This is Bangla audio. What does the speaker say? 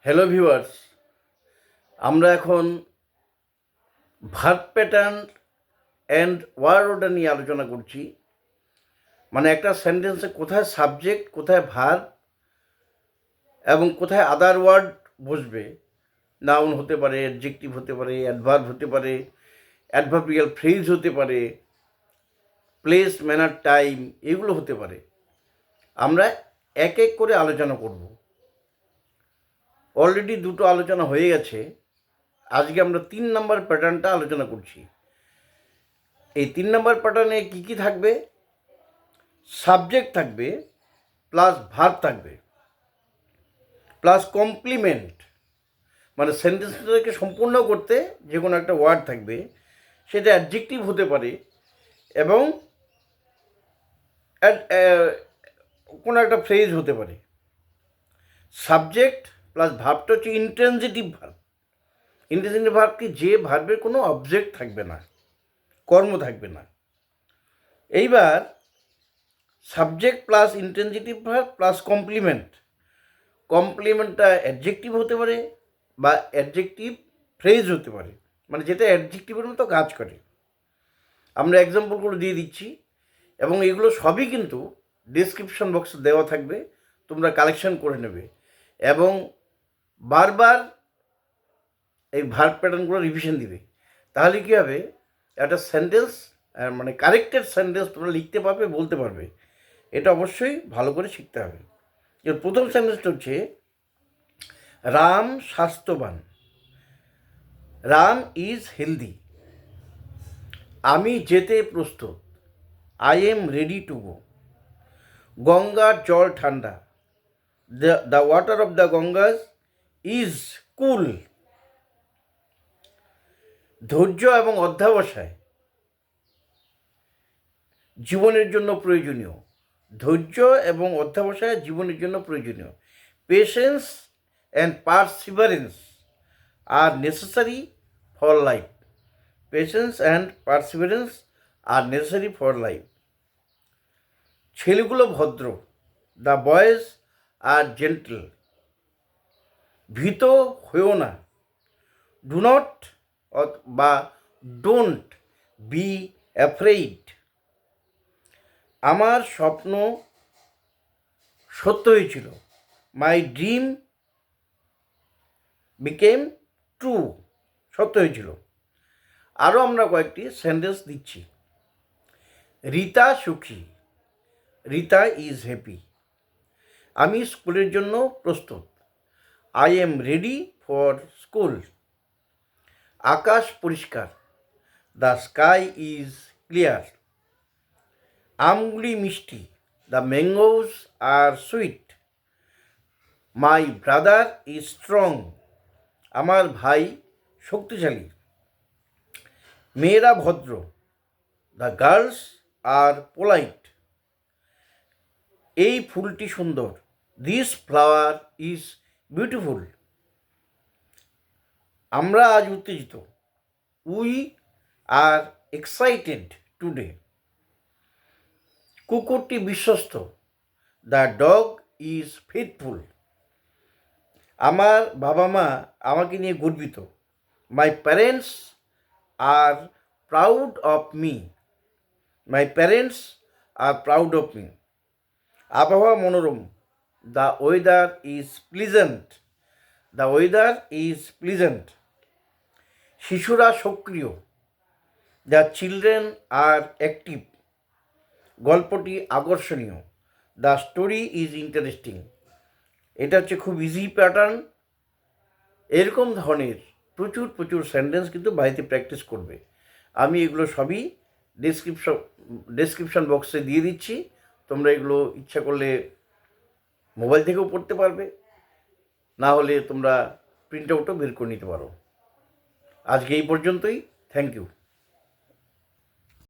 হ্যালো ভিউয়ার্স, আমরা এখন verb pattern and word order নিয়ে আলোচনা করছি। মানে একটা সেন্টেন্সে কোথায় সাবজেক্ট, কোথায় ভার্ব এবং কোথায় আদার ওয়ার্ড বসবে। নাউন হতে পারে, অ্যাডজেক্টিভ হতে পারে, অ্যাডভার্ব হতে পারে, অ্যাডভার্বিয়াল ফ্রেজ হতে পারে, প্লেস, ম্যানার, টাইম এগুলো হতে পারে। আমরা এক এক করে আলোচনা করব। অলরেডি দুটো আলোচনা হয়ে গেছে। আজকে আমরা 3 নম্বর প্যাটার্নটা আলোচনা করছি। এই 3 নম্বর প্যাটার্নে কী কী থাকবে? সাবজেক্ট থাকবে, প্লাস ভার্ব থাকবে, প্লাস কমপ্লিমেন্ট, মানে সেন্টেন্সটাকে সম্পূর্ণ করতে যে কোনো একটা ওয়ার্ড থাকবে, সেটা অ্যাডজেক্টিভ হতে পারে এবং কোনো একটা ফ্রেজ হতে পারে। সাবজেক্ট প্লাস ভার্বটা হচ্ছে ইন্ট্রানজিটিভ ভার্ব। ইন্ট্রানজিটিভ ভার্ব কি? যে ভার্বের কোনো অবজেক্ট থাকবে না, কর্ম থাকবে না। এইবার subject plus intransitive verb plus complement. কমপ্লিমেন্টটা অ্যাডজেক্টিভ হতে পারে বা অ্যাডজেক্টিভ ফ্রেজ হতে পারে, মানে যেটা অ্যাডজেক্টিভের মতো কাজ করে। আমরা এক্সাম্পলগুলো দিয়ে দিচ্ছি এবং এগুলো সবই কিন্তু ডেসক্রিপশন বক্সে দেওয়া থাকবে, তোমরা কালেকশন করে নেবে এবং বারবার এই ভার্ব প্যাটার্নগুলো রিভিশন দিবে। তাহলে কী হবে? একটা সেন্টেন্স, মানে কারেক্টেড সেন্টেন্স তোমরা লিখতে পারবে, বলতে পারবে। এটা অবশ্যই ভালো করে শিখতে হবে। এর প্রথম সেন্টেন্সটা হচ্ছে রাম স্বাস্থ্যবান। Ram is healthy. আমি যেতে প্রস্তুত। I am ready to go. গঙ্গার জল ঠান্ডা। The water of the Ganges is cool. ধৈর্য এবং অধ্যবসায় জীবনের জন্য প্রয়োজনীয়। ধৈর্য এবং অধ্যবসায় জীবনের জন্য প্রয়োজনীয়। Patience and perseverance are necessary for life. Patience and perseverance are necessary for life. ছেলেগুলো ভদ্র। The boys are gentle. ভীত হয়েও না। ডু নট বা ডোন্ট বি অ্যাফ্রেইড। আমার স্বপ্ন সত্য হয়েছিল। My dream became true. সত্য হয়েছিল। আরও আমরা কয়েকটি সেন্টেন্স দিচ্ছি। রীতা সুখী। Rita is happy. আমি স্কুলের জন্য প্রস্তুত। I am ready for school. আকাশ পরিষ্কার। The sky is clear. আমগুলি মিষ্টি। The mangoes are sweet. My brother is strong. আমার ভাই শক্তিশালী। মেয়েরা ভদ্র। The girls are polite. এই ফুলটি সুন্দর। This flower is beautiful. আমরা আজ উত্তেজিত। We are excited today. কুকুরটি বিশ্বস্ত। The dog is faithful. আমার বাবা মা আমাকে নিয়ে গর্বিত। My parents are proud of me. My parents are proud of me. আবহাওয়া মনোরম। The weather is pleasant. The weather is pleasant. শিশুরা সক্রিয়। The children R active. গল্পটি আকর্ষণীয়। The story is interesting. এটা হচ্ছে খুব ইজি প্যাটার্ন। এরকম ধরনের প্রচুর প্রচুর সেন্টেন্স কিন্তু বাড়িতে প্র্যাকটিস করবে। আমি এগুলো সবই ডেসক্রিপশন বক্সে দিয়ে দিচ্ছি। তোমরা এগুলো ইচ্ছা করলে মোবাইল থেকেও পড়তে পারবে, না হলে তোমরা প্রিন্ট আউটও বের করে নিতে পারো। আজকে এই পর্যন্তই। Thank you.